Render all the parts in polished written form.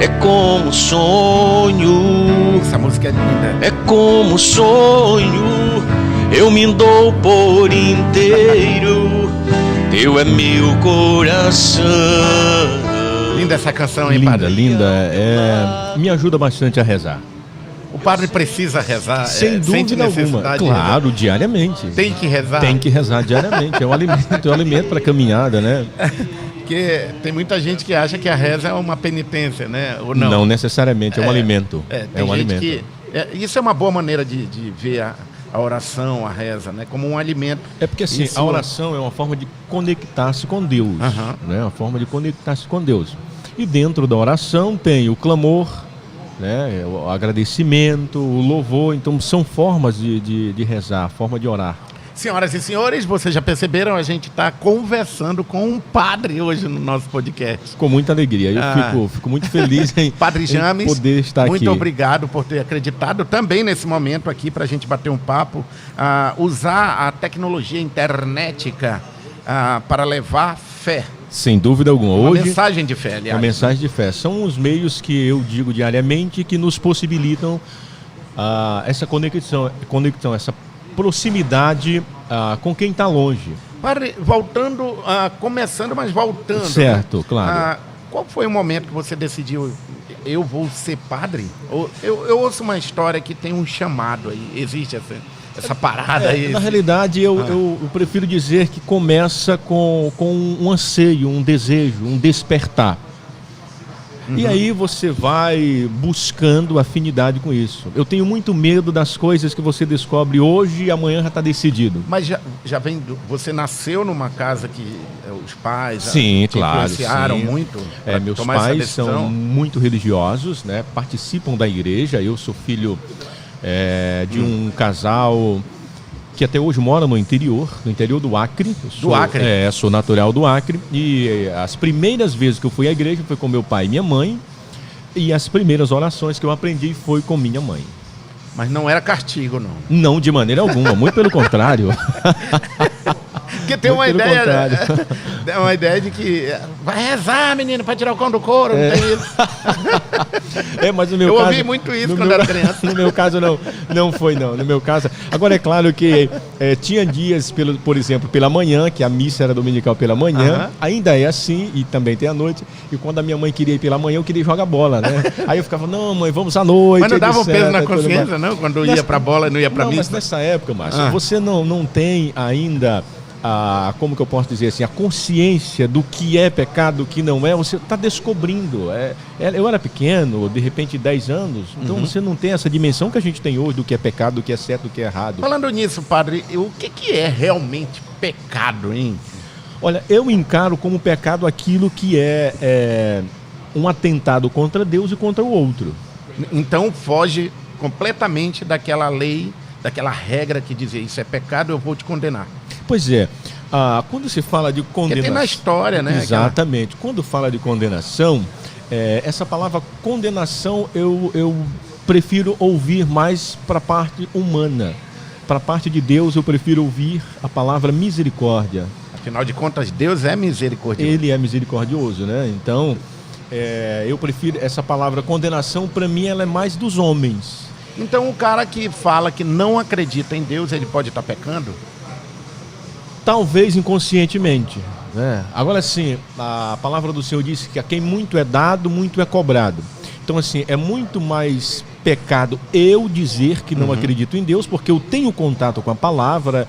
É como sonho, Essa música é linda. é como sonho, eu me dou por inteiro, teu é meu coração. Linda essa canção, hein, Linda, padre? linda. Me ajuda bastante a rezar. O padre precisa rezar. Sem sente dúvida alguma. necessidade de Claro, diariamente. rezar. Tem que rezar. Tem que rezar diariamente. É um alimento para a caminhada, né? Porque tem muita gente que acha que a reza é uma penitência, né? Ou não? Não necessariamente, é um alimento. Tem um gente alimento. que... isso é uma boa maneira de ver a oração, a reza, né? Como um alimento. É porque assim, Isso- a oração é uma forma de conectar-se com Deus. Aham. Né? Uma forma de conectar-se com Deus. E dentro da oração tem o clamor, né? O agradecimento, o louvor. Então são formas de rezar, forma de orar. Senhoras e senhores, vocês já perceberam, a gente está conversando com um padre hoje no nosso podcast. Com muita alegria. Eu fico muito feliz em, Padre James, em poder estar muito aqui. obrigado por ter acreditado também nesse momento aqui para a gente bater um papo, usar a tecnologia internetica para levar fé. Sem dúvida alguma. Uma Hoje, mensagem de fé, aliás. uma mensagem de fé. São os meios que eu digo diariamente que nos possibilitam essa conexão, essa proximidade com quem está longe. Padre, voltando, começando, mas voltando. Certo, claro. Qual foi o momento que você decidiu, eu vou ser padre? Eu ouço uma história que tem um chamado aí, existe essa parada aí? Na realidade, eu prefiro dizer que começa com um anseio, um desejo, um despertar. E aí você vai buscando afinidade com isso. Eu tenho muito medo das coisas que você descobre hoje e amanhã já está decidido. Mas já vem, você nasceu numa casa que os pais Sim, te claro, influenciaram sim. muito pra Meus tomar essa pais decisão? são muito religiosos, né? Participam da igreja. Eu sou filho de um casal que até hoje mora no interior do Acre. Do Acre? Sou natural do Acre. E as primeiras vezes que eu fui à igreja foi com meu pai e minha mãe. E as primeiras orações que eu aprendi foi com minha mãe. Mas não era castigo, não. Não, de maneira alguma, muito pelo contrário. Porque tem uma Muito pelo ideia, contrário. tem uma ideia de que vai rezar, menino, para tirar o cão do couro, não tem isso. Mas no meu Eu caso, ouvi muito isso no quando meu- era criança. No meu caso não foi não. No meu caso, agora é claro que tinha dias, por exemplo, pela manhã, que a missa era dominical pela manhã, Aham. ainda é assim e também tem à noite. E quando a minha mãe queria ir pela manhã, eu queria jogar bola, né? Aí eu ficava, não, mãe, vamos à noite. Mas não dava um etc, peso na tudo mais. consciência, não? Quando ia pra bola e não ia pra Não, mas missa? nessa época, Márcio, Ah. você não tem ainda como que eu posso dizer assim, a consciência do que é pecado, do que não é, você está descobrindo. Eu era pequeno, de repente 10 anos, então você não tem essa dimensão que a gente tem hoje do que é pecado, do que é certo, do que é errado. Falando nisso, padre, o que é realmente pecado, hein? Olha, eu encaro como pecado aquilo que é um atentado contra Deus e contra o outro. Então foge completamente daquela lei, daquela regra que dizia isso é pecado, eu vou te condenar. Pois é, quando se fala de Porque condenação... tem na história, né? Exatamente. Quando fala de condenação, essa palavra condenação eu prefiro ouvir mais para a parte humana. Para a parte de Deus eu prefiro ouvir a palavra misericórdia. Afinal de contas, Deus é misericordioso. Ele é misericordioso, né? Então, eu prefiro essa palavra condenação, para mim ela é mais dos homens. Então o cara que fala que não acredita em Deus, ele pode estar pecando? Talvez inconscientemente, né? Agora sim, a palavra do Senhor disse que a quem muito é dado, muito é cobrado. Então assim, é muito mais pecado eu dizer que não acredito em Deus, porque eu tenho contato com a palavra,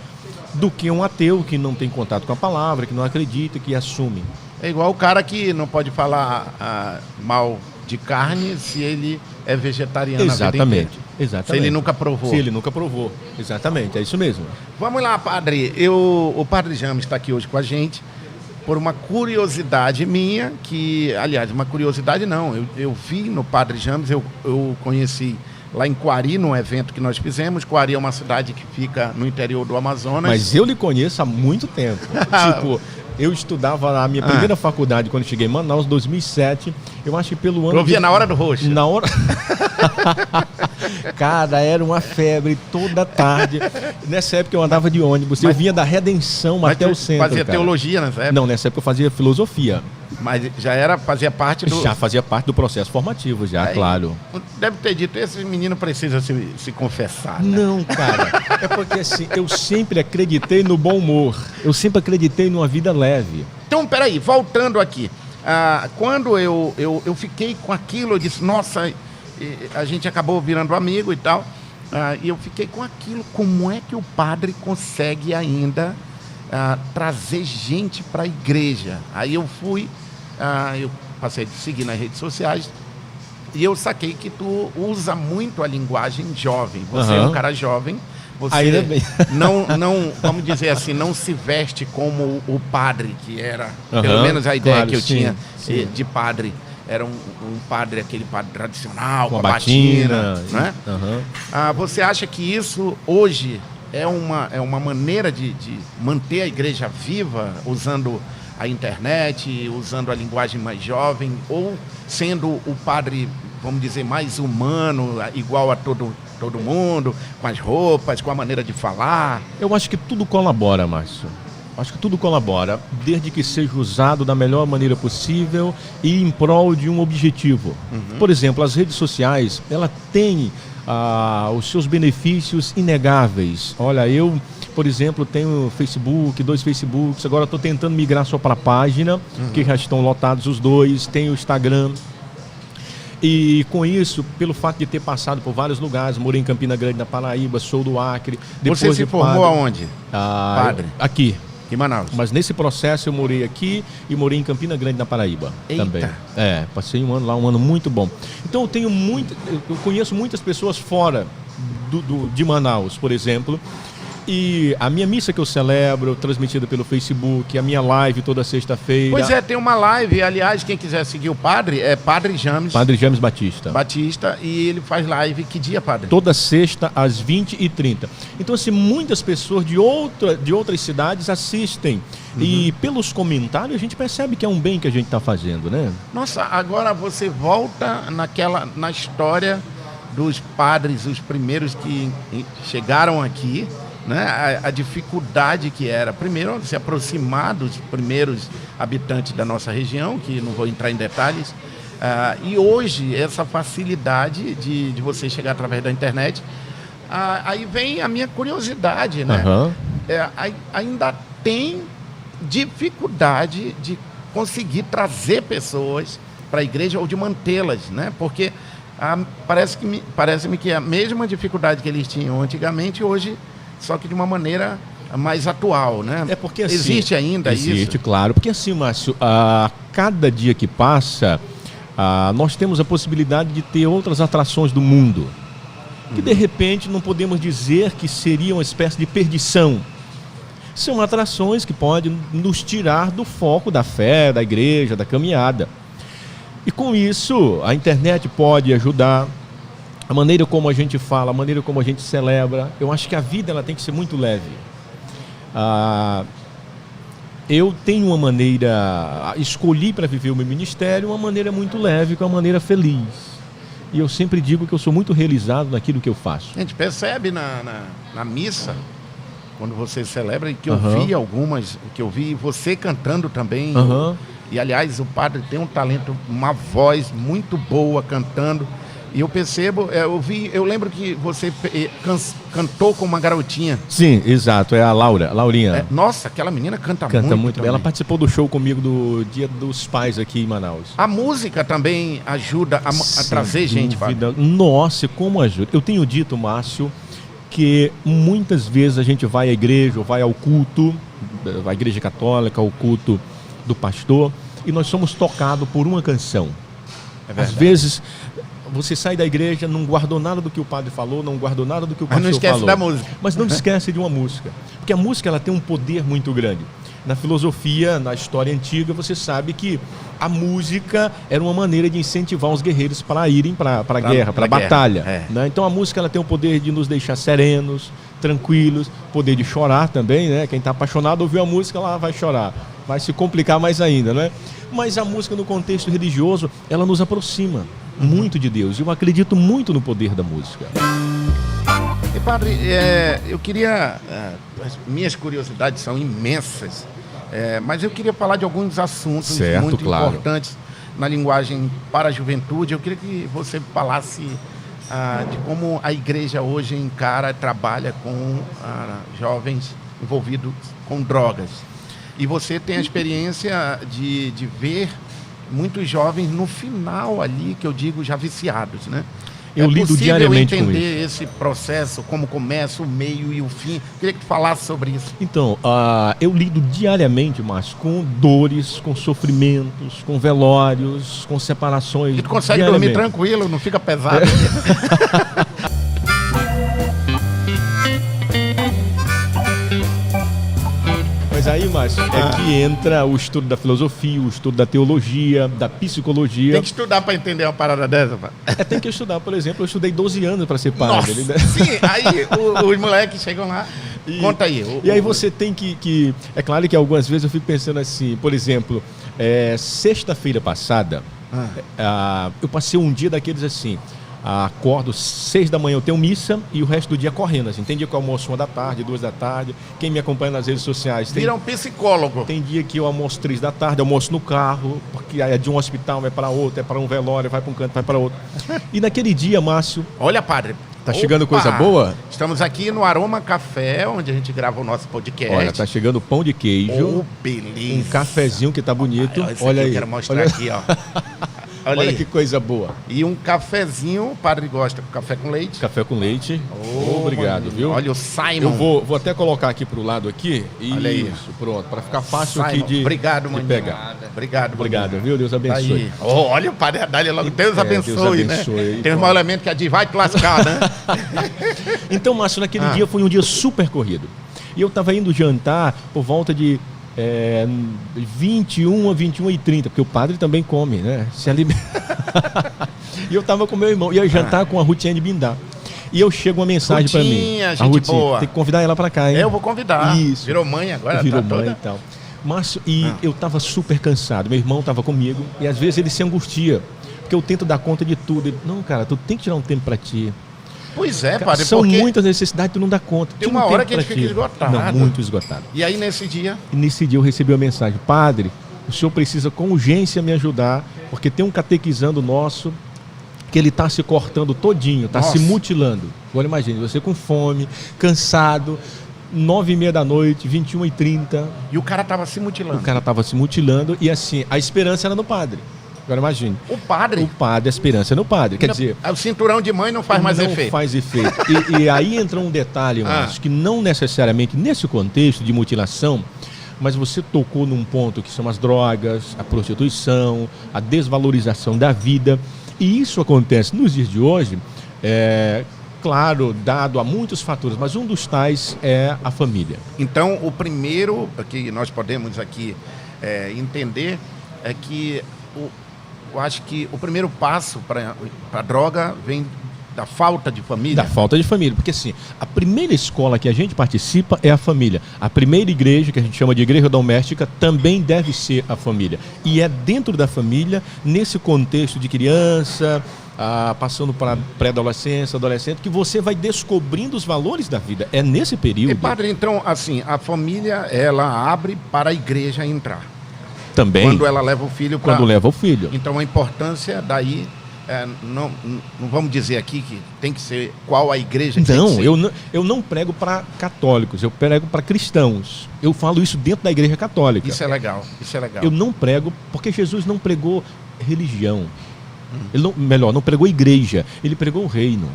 do que um ateu que não tem contato com a palavra, que não acredita, que assume. É igual o cara que não pode falar mal de carne se ele é vegetariano a vida Exatamente, inteira. exatamente. Se ele nunca provou. Se ele nunca provou, exatamente, é isso mesmo. Vamos lá, padre. O padre James está aqui hoje com a gente por uma curiosidade minha, que, aliás, uma curiosidade não. Eu vi no padre James, eu conheci lá em Coari, num evento que nós fizemos. Coari é uma cidade que fica no interior do Amazonas. Mas eu lhe conheço há muito tempo. Tipo, eu estudava na minha primeira faculdade quando cheguei em Manaus, 2007. Eu acho que pelo ano... Eu via na hora do roxo. Na hora... Cara, era uma febre toda tarde. Nessa época eu andava de ônibus. Eu vinha da Redenção até o centro. Fazia cara. teologia nessa época? Não, nessa época eu fazia filosofia. Mas fazia parte do... Já fazia parte do processo formativo, já, Aí, claro. Deve ter dito, esse menino precisa se confessar, né? Não, cara. É porque assim, eu sempre acreditei no bom humor. Eu sempre acreditei numa vida leve. Então, peraí, voltando aqui. Quando eu fiquei com aquilo, eu disse, nossa, a gente acabou virando amigo e tal. E eu fiquei com aquilo, como é que o padre consegue ainda trazer gente para a igreja? Aí eu eu passei a te seguir nas redes sociais e eu saquei que tu usa muito a linguagem jovem. Você é um cara jovem, você ainda bem. não, vamos dizer assim, não se veste como o padre que era, pelo menos a ideia que eu tinha de padre. Era um padre, aquele padre tradicional, com a batina, né? Você acha que isso hoje é uma maneira de manter a igreja viva, usando a internet, usando a linguagem mais jovem, ou sendo o padre, vamos dizer, mais humano, igual a todo mundo, com as roupas, com a maneira de falar? Eu acho que tudo colabora, Márcio. Acho que tudo colabora, desde que seja usado da melhor maneira possível e em prol de um objetivo. Por exemplo, as redes sociais, ela tem os seus benefícios inegáveis. Olha, eu, por exemplo, tenho Facebook, 2 Facebooks, agora estou tentando migrar só para a página, que já estão lotados os 2, tenho o Instagram. E com isso, pelo fato de ter passado por vários lugares, morei em Campina Grande, na Paraíba, sou do Acre. Você se formou aonde? Padre? Aqui. Em Manaus. Mas nesse processo eu morei aqui e morei em Campina Grande, na Paraíba. Eita. Também. Passei um ano lá, um ano muito bom. Então eu conheço muitas pessoas fora de Manaus, por exemplo. E a minha missa que eu celebro, transmitida pelo Facebook, a minha live toda sexta-feira. Pois é, tem uma live, aliás, quem quiser seguir o padre, é Padre James. Padre James Batista. E ele faz live, que dia, padre? Toda sexta, às 20h30. Então, assim, muitas pessoas de outras cidades assistem. E pelos comentários a gente percebe que é um bem que a gente está fazendo, né? Nossa, agora você volta na história dos padres, os primeiros que chegaram aqui, né? A dificuldade que era, primeiro, se aproximar dos primeiros habitantes da nossa região, que não vou entrar em detalhes, e hoje essa facilidade de você chegar através da internet. Aí vem a minha curiosidade, né? Ainda tem dificuldade de conseguir trazer pessoas para a igreja ou de mantê-las, né? Porque parece-me que a mesma dificuldade que eles tinham antigamente, hoje, só que de uma maneira mais atual, né? É porque assim, existe ainda isso? Existe, claro. Porque assim, Márcio, a cada dia que passa, nós temos a possibilidade de ter outras atrações do mundo, que de repente não podemos dizer que seria uma espécie de perdição. São atrações que podem nos tirar do foco da fé, da igreja, da caminhada. E com isso, a internet pode ajudar. A maneira como a gente fala, a maneira como a gente celebra. Eu acho que a vida ela tem que ser muito leve. Eu tenho uma maneira, escolhi para viver o meu ministério uma maneira muito leve, com uma maneira feliz. E eu sempre digo que eu sou muito realizado naquilo que eu faço. A gente percebe na missa, quando você celebra, que eu vi você cantando também. E aliás, o padre tem um talento, uma voz muito boa cantando. E eu percebo, eu lembro que você cantou com uma garotinha. Sim, exato, é a Laurinha. Nossa, aquela menina canta muito bem. Ela participou do show comigo do Dia dos Pais aqui em Manaus. A música também ajuda a trazer gente, Fábio. Nossa, como ajuda. Eu tenho dito, Márcio, que muitas vezes a gente vai à igreja, ou vai ao culto, à igreja católica, ao culto do pastor, e nós somos tocados por uma canção. Às vezes você sai da igreja, não guardou nada do que o padre falou, não guardou nada do que o pastor falou. Mas não esquece da música. Mas não esquece de uma música. Porque a música ela tem um poder muito grande. Na filosofia, na história antiga, você sabe que a música era uma maneira de incentivar os guerreiros para irem para a guerra, para a batalha. Né? Então a música ela tem o poder de nos deixar serenos, tranquilos, poder de chorar também, né? Quem está apaixonado ouviu a música, ela vai chorar. Vai se complicar mais ainda, né? Mas a música no contexto religioso, ela nos aproxima muito de Deus. Eu acredito muito no poder da música. E padre, eu queria... minhas curiosidades são imensas. Mas eu queria falar de alguns assuntos Certo, muito claro. importantes na linguagem para a juventude. Eu queria que você falasse de como a igreja hoje encara, trabalha com jovens envolvidos com drogas. E você tem a experiência de ver muitos jovens no final ali, que eu digo, já viciados, né? Eu lido diariamente com isso. entender esse processo, como começa, o meio e o fim. Queria que tu falasse sobre isso. Então, eu lido diariamente, Márcio, com dores, com sofrimentos, com velórios, com separações. E tu consegue dormir tranquilo, não fica pesado. Mas aí, Márcio, é que entra o estudo da filosofia, o estudo da teologia, da psicologia. Tem que estudar para entender uma parada dessa, pá. Tem que estudar, por exemplo, eu estudei 12 anos para ser Nossa, padre. sim, aí os moleques chegam lá, conta aí. E aí você tem que... É claro que algumas vezes eu fico pensando assim, por exemplo, sexta-feira passada, eu passei um dia daqueles assim, acordo 6 da manhã, eu tenho missa e o resto do dia correndo, assim. Tem dia que eu almoço 1 da tarde, 2 da tarde. Quem me acompanha nas redes sociais... Vira um psicólogo. Tem dia que eu almoço 3 da tarde, almoço no carro, porque é de um hospital, vai para outro, é para um velório, vai para um canto, vai para outro. E naquele dia, Márcio... Olha, padre. Tá chegando coisa boa? Estamos aqui no Aroma Café, onde a gente grava o nosso podcast. Olha, tá chegando pão de queijo. Beleza. Um cafezinho que tá bonito. Olha aí. Eu quero mostrar aqui, ó. Olha que coisa boa. E um cafezinho, o padre gosta, café com leite. Café com leite. Obrigado, maninho. viu? Olha o Simon. Eu vou até colocar aqui pro lado aqui. Olha aí. Isso, pronto. Para ficar fácil Simon. aqui Obrigado, de maninho. pegar. Obrigado, viu? Deus abençoe. Aí. Olha o padre Adalho logo. Deus abençoe, Deus abençoe, né? aí, Tem um pronto. elemento que vai te lascar, né? Então, Márcio, naquele dia foi um dia super corrido. E eu estava indo jantar por volta de 21 a 21h30, porque o padre também come, né? Se alimenta. E eu estava com meu irmão, ia jantar com a Rutiane Bindá. E eu chego uma mensagem para mim. Gente A Rutinha, boa. tem que convidar ela para cá, hein? Eu vou convidar. Isso. Virou mãe agora, Virou tá mãe toda... e tal. Márcio, eu estava super cansado. Meu irmão estava comigo e às vezes ele se angustia, porque eu tento dar conta de tudo. Ele, não, cara, tu tem que tirar um tempo para ti. Pois é, Cara, padre, são porque muitas necessidades, tu não dá conta. tem Tira uma um hora tempo que a gente pra fica ti. esgotado. Não, muito esgotado. E aí, nesse dia... E nesse dia eu recebi uma mensagem: padre, o senhor precisa com urgência me ajudar, porque tem um catequizando nosso que ele está se cortando todinho, está se mutilando. Agora imagine, você com fome, cansado, 9h30 da noite, 21h30. E o cara tava se mutilando. O cara estava se mutilando e assim, a esperança era no padre. Agora imagine. O padre? O padre, a esperança é no padre. Quer dizer... O cinturão de mãe não faz mais efeito. Não faz efeito. E aí entra um detalhe, Márcio, que não necessariamente nesse contexto de mutilação, mas você tocou num ponto que são as drogas, a prostituição, a desvalorização da vida. E isso acontece nos dias de hoje, claro, dado a muitos fatores, mas um dos tais é a família. Então, o primeiro que nós podemos aqui entender é que eu acho que o primeiro passo para a droga vem da falta de família. Da falta de família, porque assim, a primeira escola que a gente participa é a família. A primeira igreja, que a gente chama de igreja doméstica, também deve ser a família. E é dentro da família, nesse contexto de criança, passando para pré-adolescência, adolescente, que você vai descobrindo os valores da vida. É nesse período. E padre, então, assim, a família, ela abre para a igreja entrar. Também. Quando ela leva o filho para... Quando leva o filho. Então, a importância daí... não vamos dizer aqui que tem que ser qual a igreja que não, tem que ser. Eu não prego para católicos, eu prego para cristãos. Eu falo isso dentro da igreja católica. Isso é legal, isso é legal. Eu não prego, porque Jesus não pregou religião. Ele não pregou igreja, ele pregou o reino.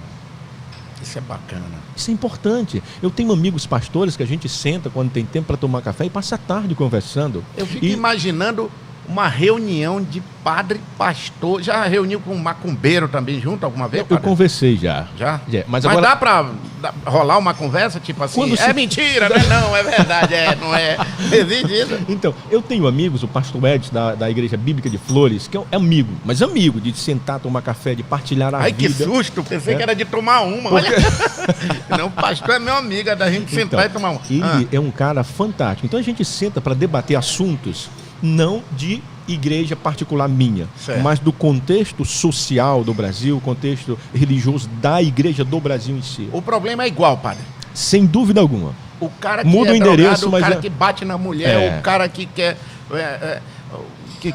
Isso é bacana. Isso é importante. Eu tenho amigos pastores que a gente senta quando tem tempo para tomar café e passa a tarde conversando. Eu fico imaginando uma reunião de padre, pastor. Já reuniu com um macumbeiro também junto alguma vez? Eu conversei já. Já? Mas agora... dá para rolar uma conversa tipo assim? Quando é mentira, né? Não, é verdade, não é. Existe isso. Então, eu tenho amigos, o pastor Edson da Igreja Bíblica de Flores, que é amigo, mas amigo, de sentar, tomar café, de partilhar a vida. Ai, que susto, pensei que era de tomar uma. Olha. Não, o pastor é meu amigo, é da gente sentar e tomar uma. Ele é um cara fantástico. Então a gente senta para debater assuntos não de igreja particular minha, certo, mas do contexto social do Brasil, contexto religioso da igreja do Brasil em si. O problema é igual, padre. Sem dúvida alguma. O cara que muda é o endereço, drogado, mas o cara é- que bate na mulher, É. o cara que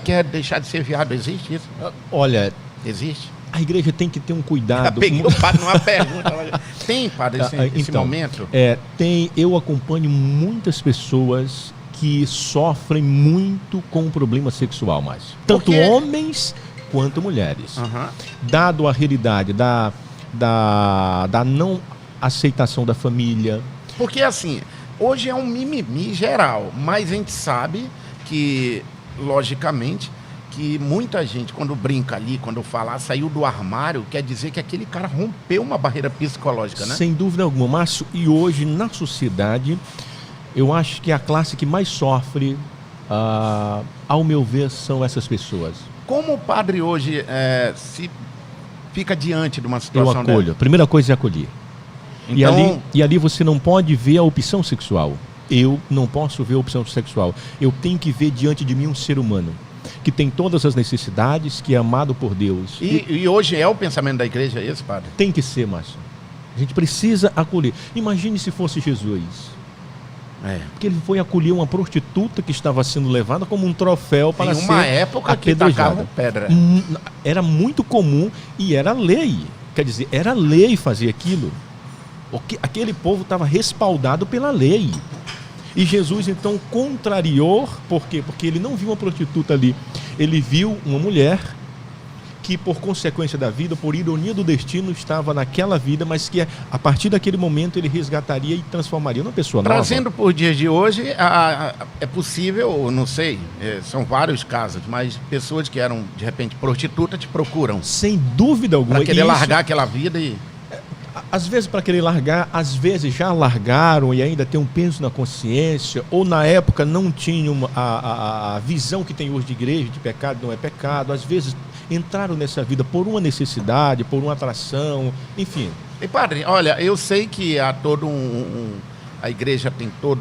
quer deixar de ser viado, existe isso? Olha, Existe? a igreja tem que ter um Já cuidado. peguei o padre numa pergunta. Tem, padre, esse Então, momento? eu acompanho muitas pessoas que sofrem muito com o problema sexual, mais tanto quê? homens quanto mulheres. Aham. Dado a realidade da não aceitação da família. Porque assim, hoje é um mimimi geral, mas a gente sabe que, logicamente, que muita gente, quando brinca ali, quando fala, saiu do armário, quer dizer que aquele cara rompeu uma barreira psicológica, né? Sem dúvida alguma, Márcio. E hoje, na sociedade, eu acho que a classe que mais sofre, ao meu ver, são essas pessoas. Como o padre hoje se fica diante de uma Eu situação acolho. dessa? A primeira coisa é acolher. Então, E ali você não pode ver a opção sexual. Eu não posso ver a opção sexual. Eu tenho que ver diante de mim um ser humano que tem todas as necessidades, que é amado por Deus. e hoje é o pensamento da igreja esse, padre? Tem que ser, Márcio. A gente precisa acolher. Imagine se fosse Jesus. Porque ele foi acolher uma prostituta que estava sendo levada como um troféu para Em ser uma época que apedrejada. tacavam pedra. Era muito comum e era lei. Quer dizer, era lei fazer aquilo. Aquele povo estava respaldado pela lei. E Jesus, então, contrariou. Por quê? Porque ele não viu uma prostituta ali. Ele viu uma mulher que, por consequência da vida, por ironia do destino, estava naquela vida, mas que a partir daquele momento ele resgataria e transformaria numa pessoa nova. Trazendo por dias de hoje, é possível, não sei, são vários casos, mas pessoas que eram, de repente, prostitutas te procuram Sem dúvida alguma. para querer E isso, largar aquela vida e... às vezes para querer largar, às vezes já largaram e ainda tem um peso na consciência, ou na época não tinham a visão que tem hoje de igreja, de pecado não é pecado, às vezes entraram nessa vida por uma necessidade, por uma atração, enfim. E padre, olha, eu sei que há todo a igreja tem todo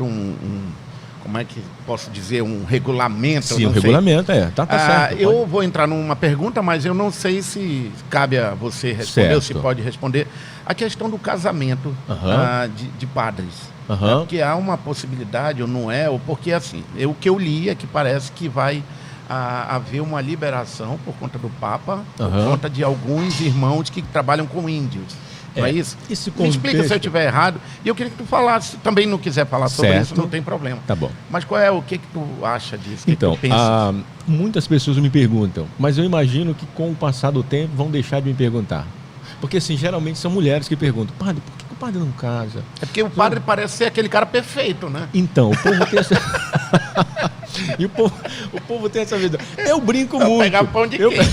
como é que posso dizer, um regulamento. Sim, não o sei. regulamento tá certo. Eu pode. vou entrar numa pergunta, mas eu não sei se cabe a você responder ou se Certo. pode responder. A questão do casamento de padres. Aham. Porque há uma possibilidade, ou não é, ou porque assim, o que eu li é que parece que vai haver uma liberação por conta do Papa, por Aham. conta de alguns irmãos que trabalham com índios. Não é isso? Esse Me explica se eu contexto- estiver errado. E eu queria que tu falasse, também não quiser falar sobre Certo. isso, não tem problema. Tá bom. Mas o que tu acha disso? O que Então, tu pensa? muitas pessoas me perguntam, mas eu imagino que com o passar do tempo vão deixar de me perguntar. Porque, assim, geralmente são mulheres que perguntam, padre, por que o padre não casa? É porque o padre parece ser aquele cara perfeito, né? Então, o povo tem essa... E o povo tem essa vida. Eu brinco Vou muito. pegar pão de queijo.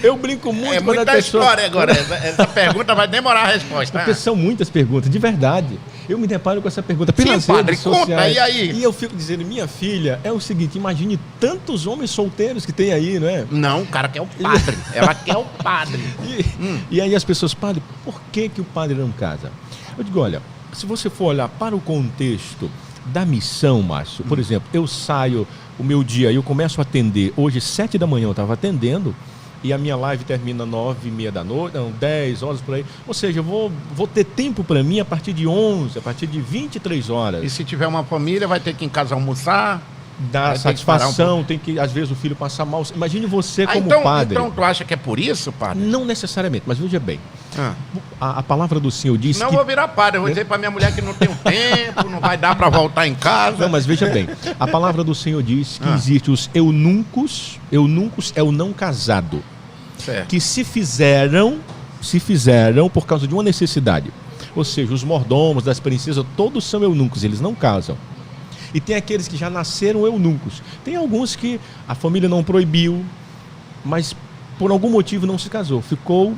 Eu brinco muito É quando muita a pessoa... história agora. Essa pergunta vai demorar a resposta. Porque são muitas perguntas, de verdade. Eu me deparo com essa pergunta pelas Sim, padre, redes sociais. conta, e aí? E eu fico dizendo, minha filha, é o seguinte, imagine tantos homens solteiros que tem aí, não é? Não, o cara quer o padre. Ela quer o padre. E aí as pessoas, padre, por que o padre não casa? Eu digo, olha, se você for olhar para o contexto da missão, Márcio, por exemplo, eu saio o meu dia, eu começo a atender, hoje 7 da manhã eu estava atendendo, e a minha live termina 9h30 da noite, não, 10 horas por aí, ou seja, eu vou ter tempo para mim a partir de 11, a partir de 23 horas. E se tiver uma família, vai ter que ir em casa almoçar. Dá Vai ter que parar um satisfação, tem que, às vezes, o filho passar mal. Imagine você como então, padre. então tu acha que é por isso, padre? Não necessariamente, mas veja bem, Ah. a palavra do Senhor diz Não que... vou virar padre, eu vou dizer pra minha mulher que não tenho tempo, não vai dar pra voltar em casa. Não, mas veja bem, a palavra do Senhor diz que existe os eunucos é o não casado, Certo. que se fizeram por causa de uma necessidade. Ou seja, os mordomos das princesas, todos são eunucos, eles não casam. E tem aqueles que já nasceram eunucos. Tem alguns que a família não proibiu, mas por algum motivo não se casou. Ficou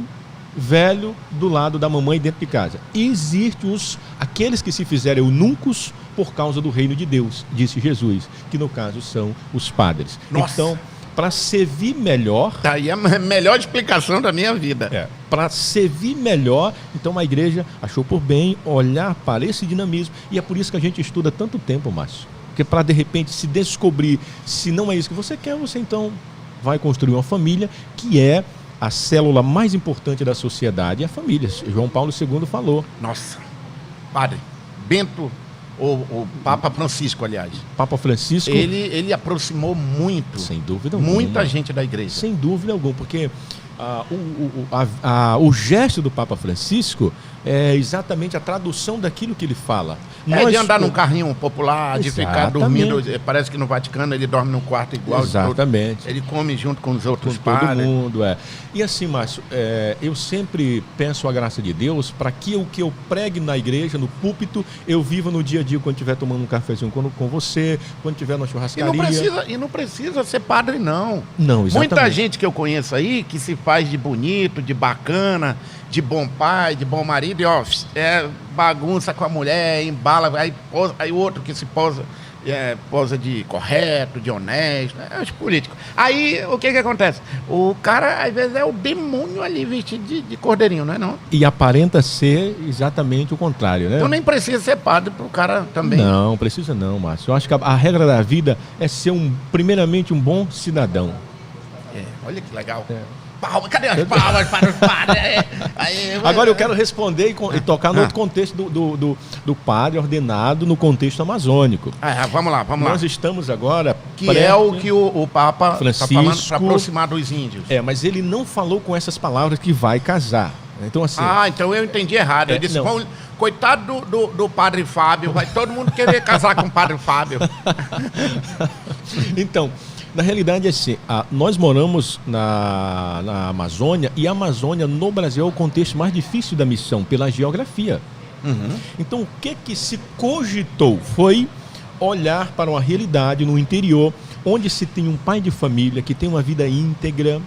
velho do lado da mamãe dentro de casa. E existem aqueles que se fizeram eunucos por causa do reino de Deus, disse Jesus, que no caso são os padres. Nossa. Então, para servir melhor... Tá aí a melhor explicação da minha vida. Para servir melhor, então a igreja achou por bem olhar para esse dinamismo, e é por isso que a gente estuda tanto tempo, Márcio. Porque para de repente se descobrir se não é isso que você quer, você então vai construir uma família, que é a célula mais importante da sociedade, é a família. João Paulo II falou. Nossa. Padre, Bento O Papa Francisco, aliás. Papa Francisco... Ele aproximou muito. Sem dúvida alguma. Muita gente da igreja. Sem dúvida alguma, porque o gesto do Papa Francisco é exatamente a tradução daquilo que ele fala. De andar num carrinho popular, de ficar Exatamente. dormindo. Parece que no Vaticano ele dorme num quarto igual. Exatamente. Ele come junto com os outros Com todo padres. mundo, E assim, Márcio, eu sempre peço a graça de Deus para que o que eu pregue na igreja, no púlpito, eu viva no dia a dia, quando estiver tomando um cafezinho com você, quando estiver na churrascaria. E não precisa ser padre, não. Não, exatamente. Muita gente que eu conheço aí, que se faz de bonito, de bacana, de bom pai, de bom marido, e bagunça com a mulher, embala, aí o outro que se posa de correto, de honesto, os políticos. Aí, o que acontece? O cara, às vezes, é o demônio ali vestido de cordeirinho, não é não? E aparenta ser exatamente o contrário, né? Então nem precisa ser padre pro cara também. Não, precisa não, Márcio. Eu acho que a regra da vida é ser primeiramente um bom cidadão. Olha que legal. Cadê as palmas para os padres? Agora eu quero responder e tocar no outro contexto do padre ordenado no contexto amazônico. Vamos lá. Nós estamos agora... Que é o que o Papa Francisco está falando para aproximar dos índios. Mas ele não falou com essas palavras que vai casar. Então assim... então eu entendi errado. Eu disse, coitado do padre Fábio, vai todo mundo querer casar com o padre Fábio. Então... Na realidade, assim, nós moramos na Amazônia, e a Amazônia no Brasil é o contexto mais difícil da missão, pela geografia. Uhum. Então, o que se cogitou foi olhar para uma realidade no interior, onde se tem um pai de família que tem uma vida íntegra,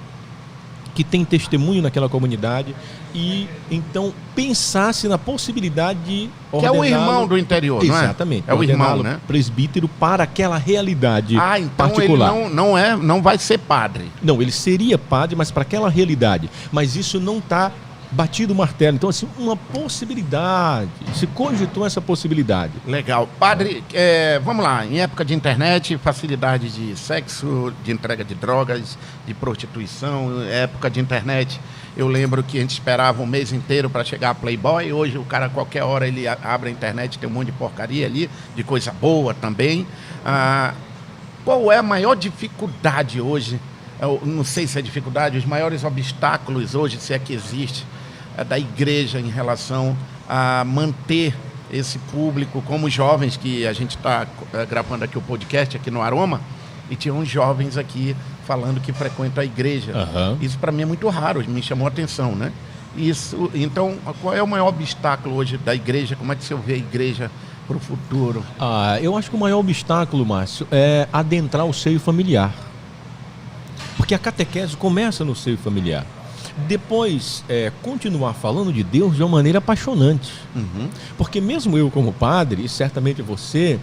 que tem testemunho naquela comunidade, e então pensasse na possibilidade de ordená-lo... Que é o irmão do interior, não é? Exatamente. É o irmão, né? Presbítero para aquela realidade então particular. Ele não vai ser padre. Não, ele seria padre, mas para aquela realidade. Mas isso não está batido o martelo. Então, assim, uma possibilidade. Se cogitou essa possibilidade. Legal. Padre, vamos lá. Em época de internet, facilidade de sexo, de entrega de drogas, de prostituição, época de internet... Eu lembro que a gente esperava um mês inteiro para chegar a Playboy. Hoje o cara, a qualquer hora, ele abre a internet, tem um monte de porcaria ali, de coisa boa também. Qual é a maior dificuldade hoje? Eu não sei se é dificuldade, os maiores obstáculos hoje, se é que existe, da igreja em relação a manter esse público, como os jovens, que a gente está gravando aqui o podcast aqui no Aroma, e tinha uns jovens aqui falando que frequentam a igreja. Uhum. Isso para mim é muito raro, me chamou a atenção, né? Então, qual é o maior obstáculo hoje da igreja? Como é que você vê a igreja para o futuro? Eu acho que o maior obstáculo, Márcio, é adentrar o seio familiar. Porque a catequese começa no seio familiar. Depois, continuar falando de Deus de uma maneira apaixonante. Uhum. Porque mesmo eu como padre, e certamente você...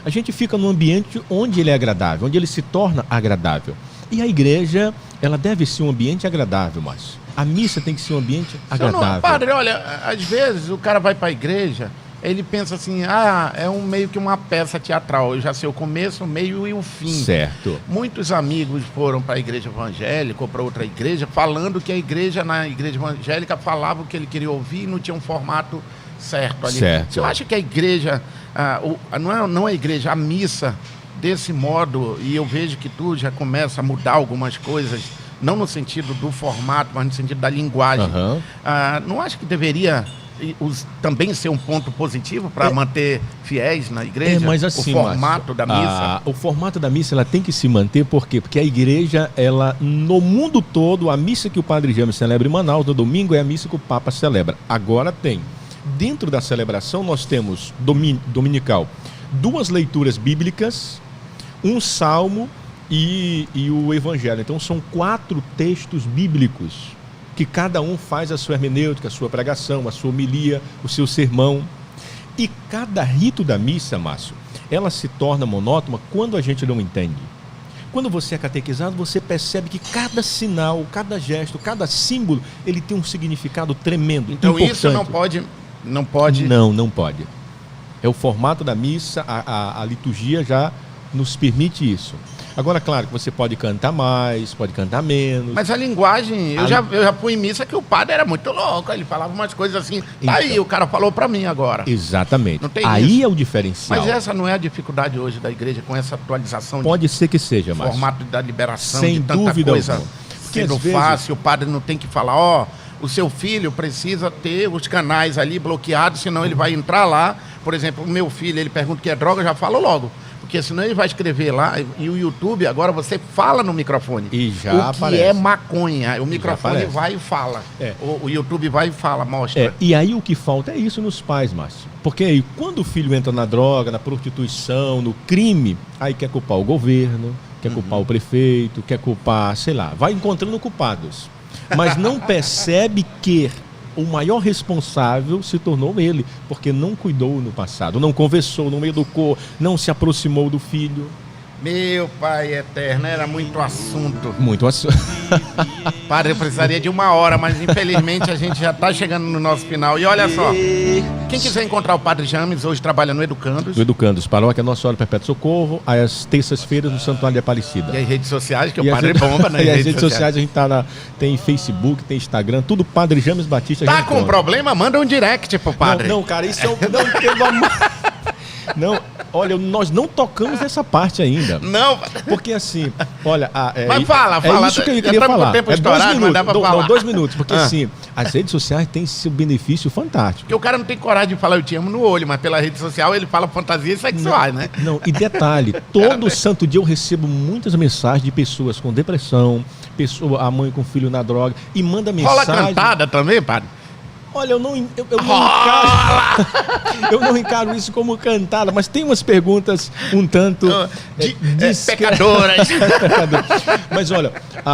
a gente fica num ambiente onde ele é agradável, onde ele se torna agradável. E a igreja, ela deve ser um ambiente agradável, Márcio. A missa tem que ser um ambiente agradável. Padre, olha, às vezes o cara vai para a igreja, ele pensa assim, é meio que uma peça teatral. Eu já sei o começo, o meio e o fim. Certo. Muitos amigos foram para a igreja evangélica ou para outra igreja, falando que na igreja evangélica falava o que ele queria ouvir e não tinha um formato certo ali. Certo. Você acha que a igreja, não a igreja, a missa, desse modo, e eu vejo que tu já começa a mudar algumas coisas, não no sentido do formato, mas no sentido da linguagem. Uhum. Não acha que deveria também ser um ponto positivo para manter fiéis na igreja? Mas assim, o formato da missa? O formato da missa, ela tem que se manter, por quê? Porque a igreja, ela, no mundo todo, a missa que o Padre James celebra em Manaus no domingo é a missa que o Papa celebra. Agora tem. Dentro da celebração, nós temos dominical 2 leituras bíblicas, um salmo e o evangelho. Então são 4 textos bíblicos que cada um faz a sua hermenêutica, a sua pregação, a sua homilia, o seu sermão. E cada rito da missa, Márcio, ela se torna monótona quando a gente não entende. Quando você é catequizado, você percebe que cada sinal, cada gesto, cada símbolo, ele tem um significado tremendo, então importante. Isso não pode... Não pode. É o formato da missa, a liturgia já nos permite isso. Agora, claro que você pode cantar mais, pode cantar menos. Mas a linguagem, eu já fui em missa que o padre era muito louco, ele falava umas coisas assim. Tá aí, o cara falou pra mim agora. Exatamente. Não tem aí isso. é o diferencial. Mas essa não é a dificuldade hoje da igreja com essa atualização Pode ser que seja, Márcio. formato da liberação, Sem de tanta dúvida coisa alguma. Porque sendo às vezes- fácil, o padre não tem que falar, ó, o seu filho precisa ter os canais ali bloqueados, senão ele vai entrar lá. Por exemplo, o meu filho, ele pergunta o que é droga, eu já falo logo. Porque senão ele vai escrever lá, e o YouTube, agora você fala no microfone. E já o aparece. que é maconha. O microfone aparece. vai e fala. É. O YouTube vai e fala, mostra. É, e aí o que falta é isso nos pais, Márcio. Porque aí, quando o filho entra na droga, na prostituição, no crime, aí quer culpar o governo, quer culpar o prefeito, quer culpar, sei lá, vai encontrando culpados. Mas não percebe que o maior responsável se tornou ele, porque não cuidou no passado, não conversou, não educou, não se aproximou do filho. Meu pai eterno, era muito assunto. Muito assim. Padre, eu precisaria de 1 hora, mas infelizmente a gente já está chegando no nosso final. E olha só, quem quiser encontrar o Padre James, hoje trabalha no Educandos. Do Educandos, Paróquia Nossa Senhora Perpétuo Socorro, às terças-feiras no Santuário de Aparecida. E as redes sociais, que E o as Padre redes- bomba, né? E as redes sociais a gente tem Facebook, tem Instagram, tudo Padre James Batista. a Tá gente com encontra. problema? Manda um direct pro Padre. Não, cara, isso é um... Não, pelo amor... Não, olha, nós não tocamos essa parte ainda. Não, Porque assim, olha... Mas fala. É isso que eu Já queria estamos com o falar. tempo É estourado, mas dá pra falar. Não, 2 minutos, porque Ah. assim, as redes sociais têm seu benefício fantástico. porque o cara não tem coragem de falar eu te amo no olho, mas pela rede social ele fala fantasias sexuais, né? Não, e detalhe, todo santo dia eu recebo muitas mensagens de pessoas com depressão, a mãe com filho na droga, e manda Rola mensagem... cantada também, Padre? Olha, eu não encaro, eu não encaro isso como cantada, mas tem umas perguntas um tanto Pecadoras. Mas olha,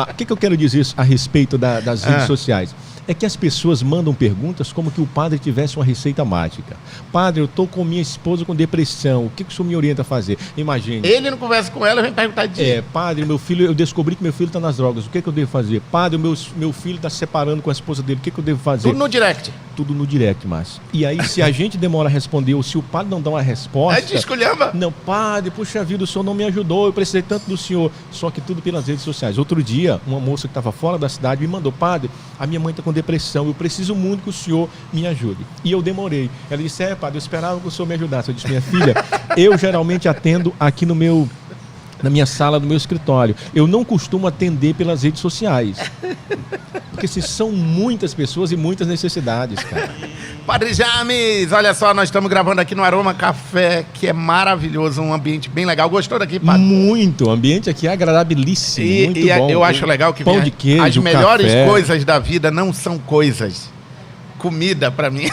o que eu quero dizer a respeito das redes sociais? É que as pessoas mandam perguntas como que o padre tivesse uma receita mágica. Padre, eu estou com minha esposa com depressão, o que o senhor me orienta a fazer? Imagine. Ele não conversa com ela, vem perguntar de Padre, meu filho, eu descobri que meu filho está nas drogas, o que eu devo fazer? Padre, meu filho está se separando com a esposa dele, o que eu devo fazer? tudo no direct. Tudo no direct, Márcio. E aí, se a gente demora a responder, ou se o padre não dá uma resposta... É de esculhamba. Não, padre, puxa vida, o senhor não me ajudou, eu precisei tanto do senhor. Só que tudo pelas redes sociais. Outro dia, uma moça que estava fora da cidade me mandou, padre, a minha mãe está com depressão, eu preciso muito que o senhor me ajude. E eu demorei. Ela disse, padre, eu esperava que o senhor me ajudasse. Eu disse, minha filha, eu geralmente atendo aqui na minha sala, no meu escritório. Eu não costumo atender pelas redes sociais. Porque se são muitas pessoas e muitas necessidades, cara. Padre James, olha só, nós estamos gravando aqui no Aroma Café, que é maravilhoso, um ambiente bem legal. Gostou daqui, Padre? Muito, o ambiente aqui é agradabilíssimo, muito bom. Eu acho legal que pão de queijo, as melhores café. coisas da vida não são coisas. Comida pra mim.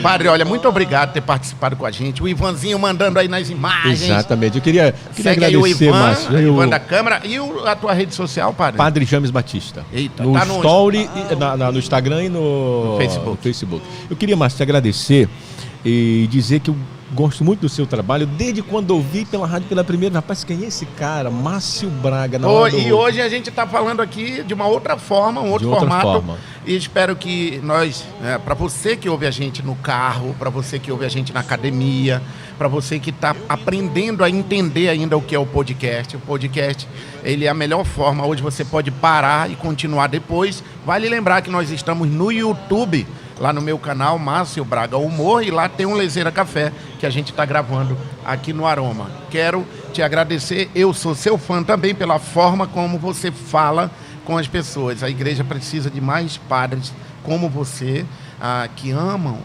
Padre, olha, muito obrigado por ter participado com a gente. O Ivanzinho mandando aí nas imagens. Exatamente, eu queria Segue aí o agradecer, Ivan, Márcio. o Ivan da Câmara. E a tua rede social, Padre? Padre James Batista. Eita, no tá no- Story, no Instagram e no Facebook. Eu queria, Márcio, te agradecer e dizer que eu gosto muito do seu trabalho. Desde quando ouvi pela rádio pela primeira, rapaz, quem é esse cara? Márcio Braga. E hoje a gente está falando aqui de uma outra forma, um outro outra formato. forma. E espero que nós, para você que ouve a gente no carro, para você que ouve a gente na academia, para você que está aprendendo a entender ainda o que é o podcast. O podcast, ele é a melhor forma. Hoje você pode parar e continuar depois. Vale lembrar que nós estamos no YouTube, lá no meu canal, Márcio Braga Humor, e lá tem um Lezeira Café, que a gente está gravando aqui no Aroma. Quero te agradecer, eu sou seu fã também pela forma como você fala com as pessoas. A igreja precisa de mais padres como você, que amam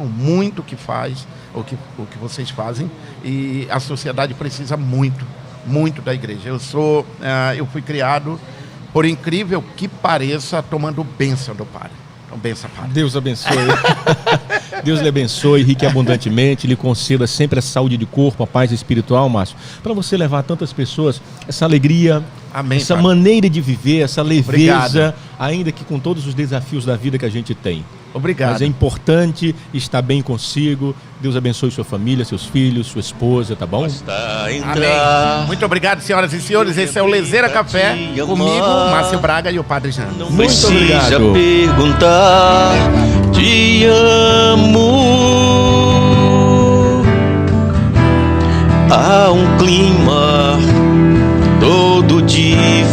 muito o que faz, o que vocês fazem, e a sociedade precisa muito da igreja. Eu fui criado, por incrível que pareça, tomando bênção do Padre. Então, bênção, Padre. Deus abençoe. Deus lhe abençoe rique e abundantemente, lhe conceda sempre a saúde de corpo, a paz espiritual, Márcio, para você levar a tantas pessoas essa alegria, Amém, essa Padre. maneira de viver, essa leveza, Obrigado. ainda que com todos os desafios da vida que a gente tem. Obrigado. Mas é importante estar bem consigo. Deus abençoe sua família, seus filhos, sua esposa, tá bom? Amém. Muito obrigado, senhoras e senhores. Esse é o Lezeira Café, comigo, Márcio Braga e o Padre Jean. Não Muito precisa obrigado. perguntar, te amo. há um clima todo diferente.